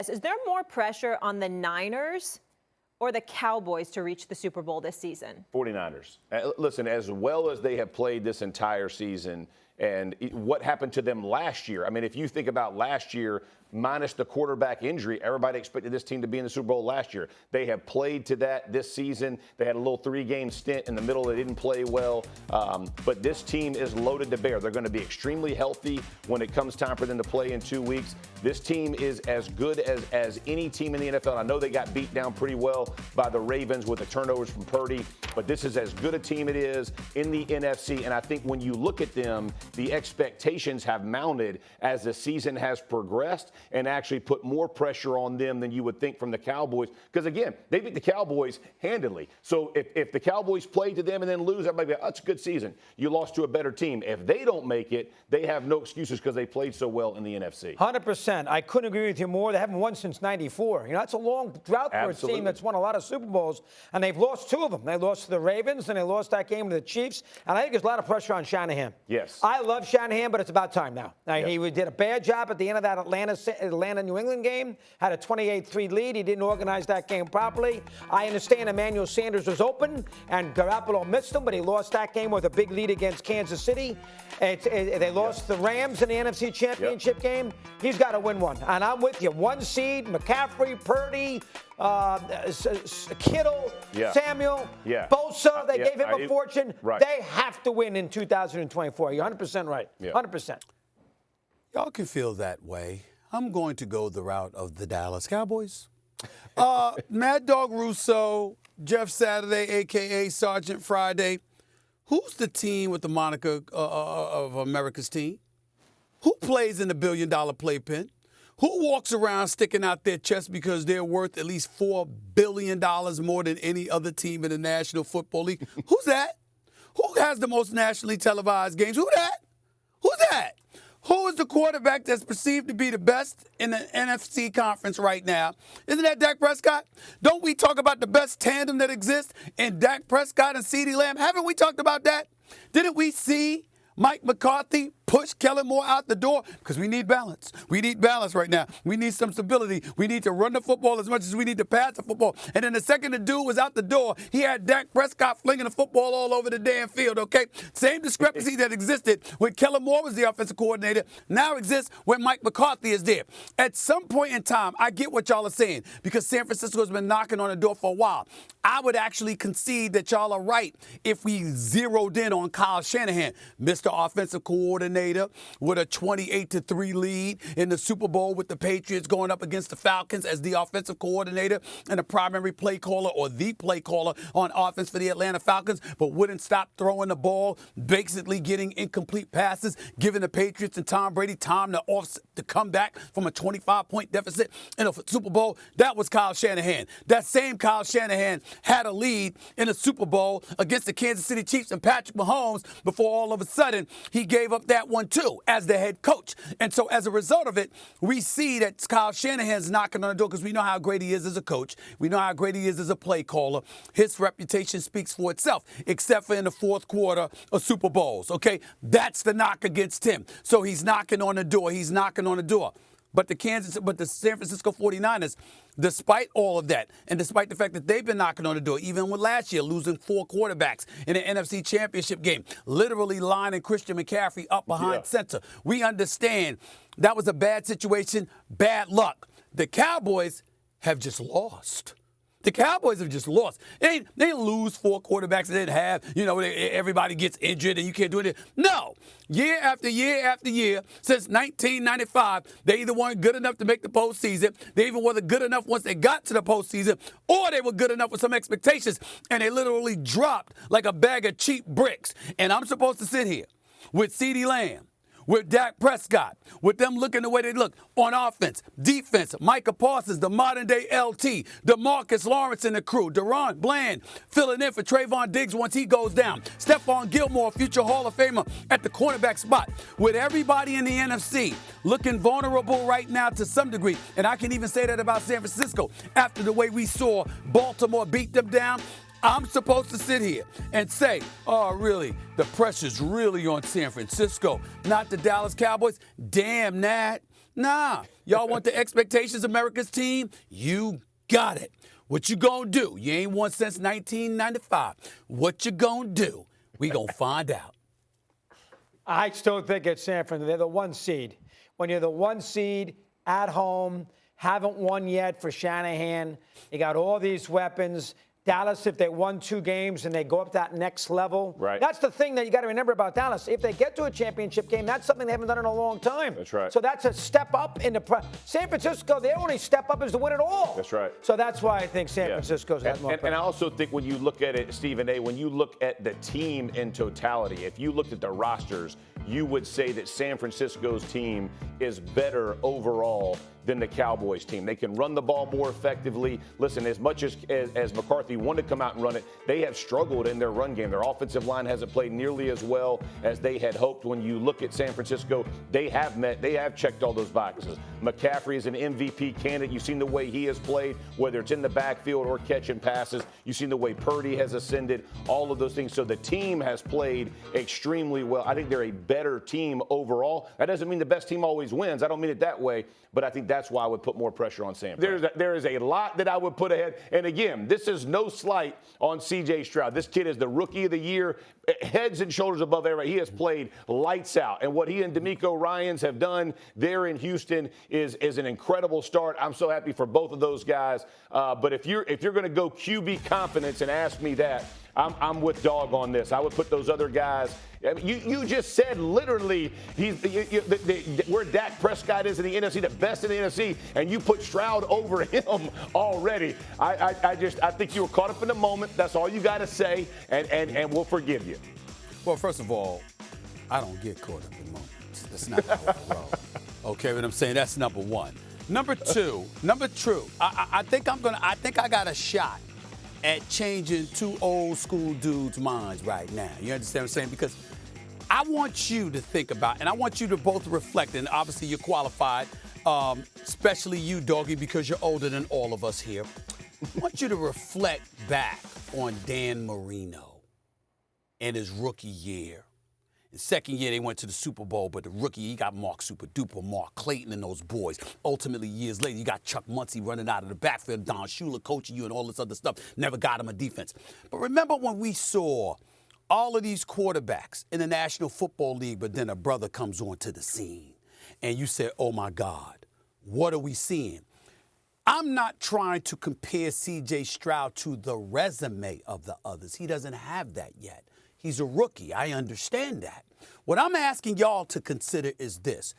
Is there more pressure on the Niners or the Cowboys to reach the Super Bowl this season? 49ers. Listen, as well as they have played this entire season and what happened to them last year. I mean, if you think about last year, minus the quarterback injury, everybody expected this team to be in the Super Bowl last year. They have played to that this season. They had a little 3-game stint in the middle. They didn't play well. But this team is loaded to bear. They're going to be extremely healthy when it comes time for them to play in 2 weeks. This team is as good as any team in the NFL. I know they got beat down pretty well by the Ravens with the turnovers from Purdy, but this is as good a team it is in the NFC. And I think when you look at them, the expectations have mounted as the season has progressed and actually put more pressure on them than you would think from the Cowboys. Because, again, they beat the Cowboys handily. So if the Cowboys play to them and then lose, everybody be like, that's a good season. You lost to a better team. If they don't make it, they have no excuses because they played so well in the NFC. 100%. I couldn't agree with you more. They haven't won since '94. You know, that's a long drought for a team that's won a lot of Super Bowls, and they've lost 2 of them. They lost to the Ravens, and they lost that game to the Chiefs. And I think there's a lot of pressure on Shanahan. Yes. I love Shanahan, but it's about time now. Yep. He did a bad job at the end of that Atlanta-New England game, had a 28-3 lead. He didn't organize that game properly. I understand Emmanuel Sanders was open, and Garoppolo missed him, but he lost that game with a big lead against Kansas City. They lost the Rams in the NFC Championship game. He's got to win one. And I'm with you. 1 seed, McCaffrey, Purdy, Kittle, Samuel, Bosa. They gave him a fortune. Right. They have to win in 2024. You're 100% right. 100%. Y'all can feel that way. I'm going to go the route of the Dallas Cowboys. Mad Dog Russo, Jeff Saturday, a.k.a. Sergeant Friday. Who's the team with the moniker of America's team? Who plays in the billion-dollar playpen? Who walks around sticking out their chest because they're worth at least $4 billion more than any other team in the National Football League? Who's that? Who has the most nationally televised games? Who that? Who's that? Who is the quarterback that's perceived to be the best in the NFC conference right now? Isn't that Dak Prescott? Don't we talk about the best tandem that exists in Dak Prescott and CeeDee Lamb? Haven't we talked about that? Didn't we see Mike McCarthy push Kellen Moore out the door? Because we need balance. We need balance right now. We need some stability. We need to run the football as much as we need to pass the football. And then the second the dude was out the door, he had Dak Prescott flinging the football all over the damn field, okay? Same discrepancy that existed when Kellen Moore was the offensive coordinator now exists when Mike McCarthy is there. At some point in time, I get what y'all are saying because San Francisco has been knocking on the door for a while. I would actually concede that y'all are right if we zeroed in on Kyle Shanahan, Mr. Offensive Coordinator, with a 28-3 lead in the Super Bowl with the Patriots going up against the Falcons as the offensive coordinator and the primary play caller or the play caller on offense for the Atlanta Falcons, but wouldn't stop throwing the ball, basically getting incomplete passes, giving the Patriots and Tom Brady time to come back from a 25-point deficit in a Super Bowl. That was Kyle Shanahan. That same Kyle Shanahan had a lead in a Super Bowl against the Kansas City Chiefs and Patrick Mahomes before all of a sudden he gave up that one too as the head coach. And so as a result of it, we see that Kyle Shanahan's knocking on the door because we know how great he is as a coach. We know how great he is as a play caller. His reputation speaks for itself, except for in the fourth quarter of Super Bowls, okay? That's the knock against him. So he's knocking on the door. He's knocking on the door. But the San Francisco 49ers, despite all of that, and despite the fact that they've been knocking on the door, even with last year losing 4 quarterbacks in the NFC Championship game, literally lining Christian McCaffrey up behind center, we understand that was a bad situation, bad luck. The Cowboys have just lost. The Cowboys have just lost. They didn't lose 4 quarterbacks they didn't have. You know, everybody gets injured and you can't do anything. No. Year after year after year, since 1995, they either weren't good enough to make the postseason, they even wasn't good enough once they got to the postseason, or they were good enough with some expectations, and they literally dropped like a bag of cheap bricks. And I'm supposed to sit here with CeeDee Lamb, with Dak Prescott, with them looking the way they look on offense, defense, Micah Parsons, the modern-day LT, DeMarcus Lawrence and the crew, Deron Bland filling in for Trayvon Diggs once he goes down, Stephon Gilmore, future Hall of Famer at the cornerback spot, with everybody in the NFC looking vulnerable right now to some degree, and I can even say that about San Francisco after the way we saw Baltimore beat them down. I'm supposed to sit here and say, oh, really, the pressure's really on San Francisco, not the Dallas Cowboys. Damn that. Nah. Y'all want the expectations America's team? You got it. What you gonna do? You ain't won since 1995. What you gonna do? We gonna find out. I still think it's San Fran. They're the 1 seed. When you're the 1 seed at home, haven't won yet for Shanahan, you got all these weapons. Dallas, if they won 2 games and they go up that next level, right. That's the thing that you got to remember about Dallas. If they get to a championship game, that's something they haven't done in a long time. That's right. So that's a step up in the San Francisco. Their only step up is to win it all. That's right. So that's why I think San Francisco's got more. And I also think when you look at it, Stephen A., when you look at the team in totality, if you looked at the rosters, you would say that San Francisco's team is better overall than the Cowboys team. They can run the ball more effectively. Listen, as much as McCarthy wanted to come out and run it, they have struggled in their run game. Their offensive line hasn't played nearly as well as they had hoped. When you look at San Francisco, they have checked all those boxes. McCaffrey is an MVP candidate. You've seen the way he has played, whether it's in the backfield or catching passes. You've seen the way Purdy has ascended, all of those things. So the team has played extremely well. I think they're a better team overall. That doesn't mean the best team always wins. I don't mean it that way, but I think that's why I would put more pressure on San Fran. There is a lot that I would put ahead. And again, this is no slight on C.J. Stroud. This kid is the rookie of the year, heads and shoulders above everybody. He has played lights out. And what he and D'Amico Ryans have done there in Houston is an incredible start. I'm so happy for both of those guys. But if you're going to go QB confidence and ask me that, I'm with Dog on this. I would put those other guys. I mean, you just said literally where Dak Prescott is in the NFC, the best in the NFC, and you put Stroud over him already. I think you were caught up in the moment. That's all you got to say, and we'll forgive you. Well, first of all, I don't get caught up in the moment. That's not how I roll. Okay, what I'm saying, that's number one. Number two, I think I got a shot at changing 2 old school dudes' minds right now. You understand what I'm saying? Because I want you to think about, and I want you to both reflect, and obviously you're qualified, especially you, Doggy, because you're older than all of us here. I want you to reflect back on Dan Marino and his rookie year. The second year, they went to the Super Bowl, but the rookie, he got Mark Super Duper, Mark Clayton and those boys. Ultimately, years later, you got Chuck Muncie running out of the backfield, Don Shula coaching you and all this other stuff. Never got him a defense. But remember when we saw all of these quarterbacks in the National Football League, but then a brother comes onto the scene, and you said, oh, my God, what are we seeing? I'm not trying to compare C.J. Stroud to the resume of the others. He doesn't have that yet. He's a rookie. I understand that. What I'm asking y'all to consider is this.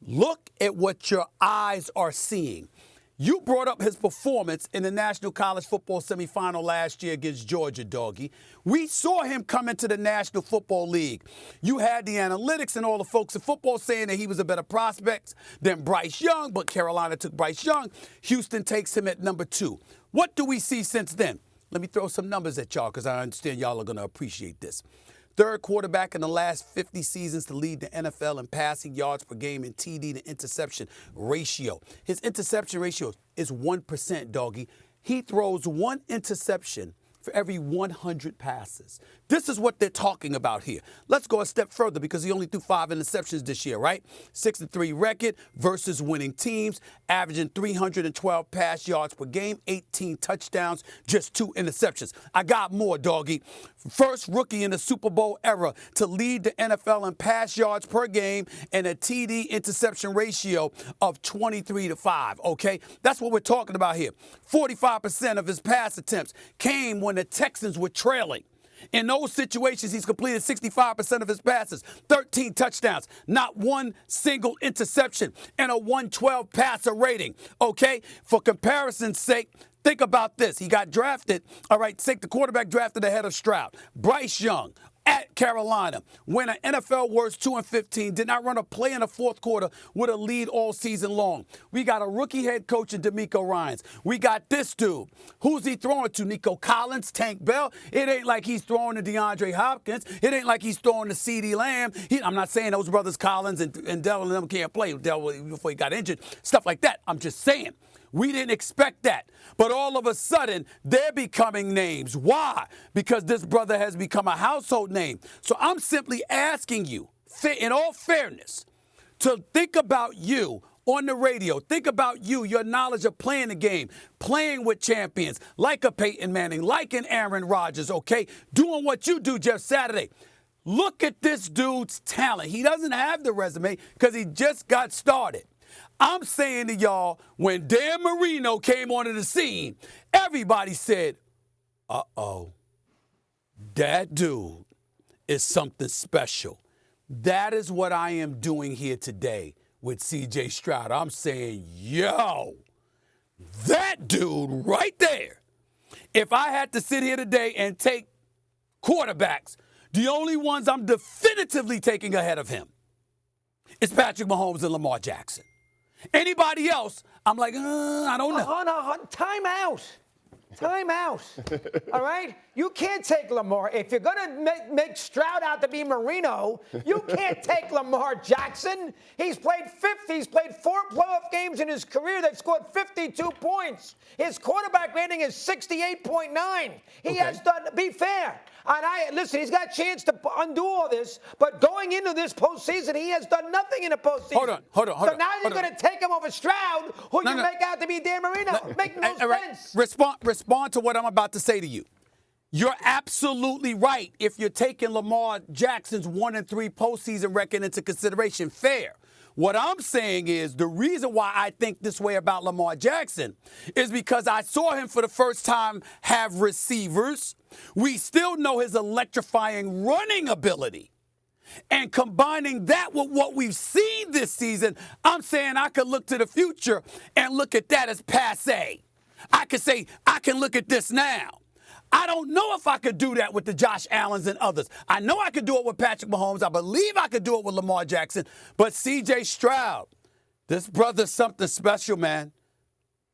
Look at what your eyes are seeing. You brought up his performance in the National College Football semifinal last year against Georgia, Doggy. We saw him come into the National Football League. You had the analytics and all the folks in football saying that he was a better prospect than Bryce Young, but Carolina took Bryce Young. Houston takes him at number 2. What do we see since then? Let me throw some numbers at y'all because I understand y'all are going to appreciate this. 3rd quarterback in the last 50 seasons to lead the NFL in passing yards per game and TD to interception ratio. His interception ratio is 1%, Doggy. He throws 1 interception for every 100 passes. This is what they're talking about here. Let's go a step further because he only threw 5 interceptions this year, right? 6-3 record versus winning teams, averaging 312 pass yards per game, 18 touchdowns, just 2 interceptions. I got more, Doggy. First rookie in the Super Bowl era to lead the NFL in pass yards per game and a TD interception ratio of 23-5, okay? That's what we're talking about here. 45% of his pass attempts came when the Texans were trailing. In those situations, he's completed 65% of his passes, 13 touchdowns, not 1 single interception, and a 112 passer rating, okay? For comparison's sake, think about this. He got drafted, all right, the quarterback drafted ahead of Stroud. Bryce Young at Carolina, when an NFL worst 2-15, did not run a play in the 4th quarter with a lead all season long. We got a rookie head coach in D'Amico Ryans. We got this dude. Who's he throwing to? Nico Collins, Tank Bell? It ain't like he's throwing to DeAndre Hopkins. It ain't like he's throwing to CeeDee Lamb. I'm not saying those brothers Collins and Dell and them can't play. Dell before he got injured, stuff like that. I'm just saying. We didn't expect that. But all of a sudden, they're becoming names. Why? Because this brother has become a household name. So I'm simply asking you, in all fairness, to think about you on the radio. Think about you, your knowledge of playing the game, playing with champions like a Peyton Manning, like an Aaron Rodgers, okay? Doing what you do, Jeff Saturday. Look at this dude's talent. He doesn't have the resume because he just got started. I'm saying to y'all, when Dan Marino came onto the scene, everybody said, uh-oh, that dude is something special. That is what I am doing here today with C.J. Stroud. I'm saying, yo, that dude right there. If I had to sit here today and take quarterbacks, the only ones I'm definitively taking ahead of him is Patrick Mahomes and Lamar Jackson. Anybody else, I'm like, I don't know. Time out. Time out. All right? You can't take Lamar. If you're going to make Stroud out to be Marino, you can't take Lamar Jackson. He's played 4 playoff games in his career. They've scored 52 points. His quarterback rating is 68.9. He has done, be fair. And listen, he's got a chance to undo all this, but going into this postseason, he has done nothing in the postseason. Hold on. So now you're going to take him over Stroud, who you make out to be Dan Marino. Make no sense. Respond to what I'm about to say to you. You're absolutely right if you're taking Lamar Jackson's 1-3 postseason record into consideration. Fair. What I'm saying is the reason why I think this way about Lamar Jackson is because I saw him for the first time have receivers. We still know his electrifying running ability. And combining that with what we've seen this season, I'm saying I could look to the future and look at that as passé. I could say, I can look at this now. I don't know if I could do that with the Josh Allens and others. I know I could do it with Patrick Mahomes. I believe I could do it with Lamar Jackson. But C.J. Stroud, this brother's something special, man.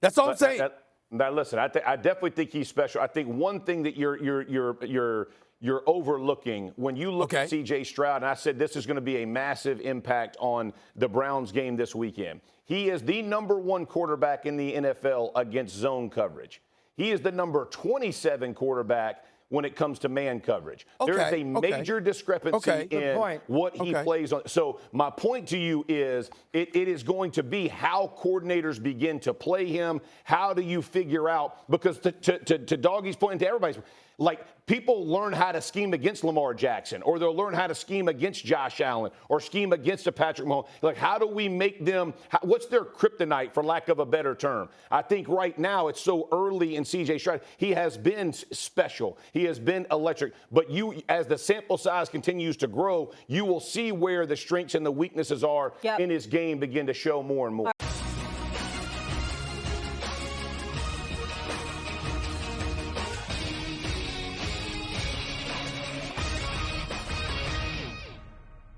That's all I'm saying. Now, listen, I definitely think he's special. I think one thing that you're overlooking when you look at C.J. Stroud, and I said this is going to be a massive impact on the Browns game this weekend. He is the #1 quarterback in the NFL against zone coverage. He is the number 27 quarterback when it comes to man coverage. There is a major discrepancy in what he plays on. So my point to you is it is going to be how coordinators begin to play him. How do you figure out, because to Doggy's point and to everybody's, like, people learn how to scheme against Lamar Jackson, or they'll learn how to scheme against Josh Allen, or scheme against a Patrick Mahomes. Like, how do we make them, what's their kryptonite, for lack of a better term? I think right now it's so early in C.J. Stroud. He has been special. He has been electric. But as the sample size continues to grow, you will see where the strengths and the weaknesses are in his game begin to show more and more.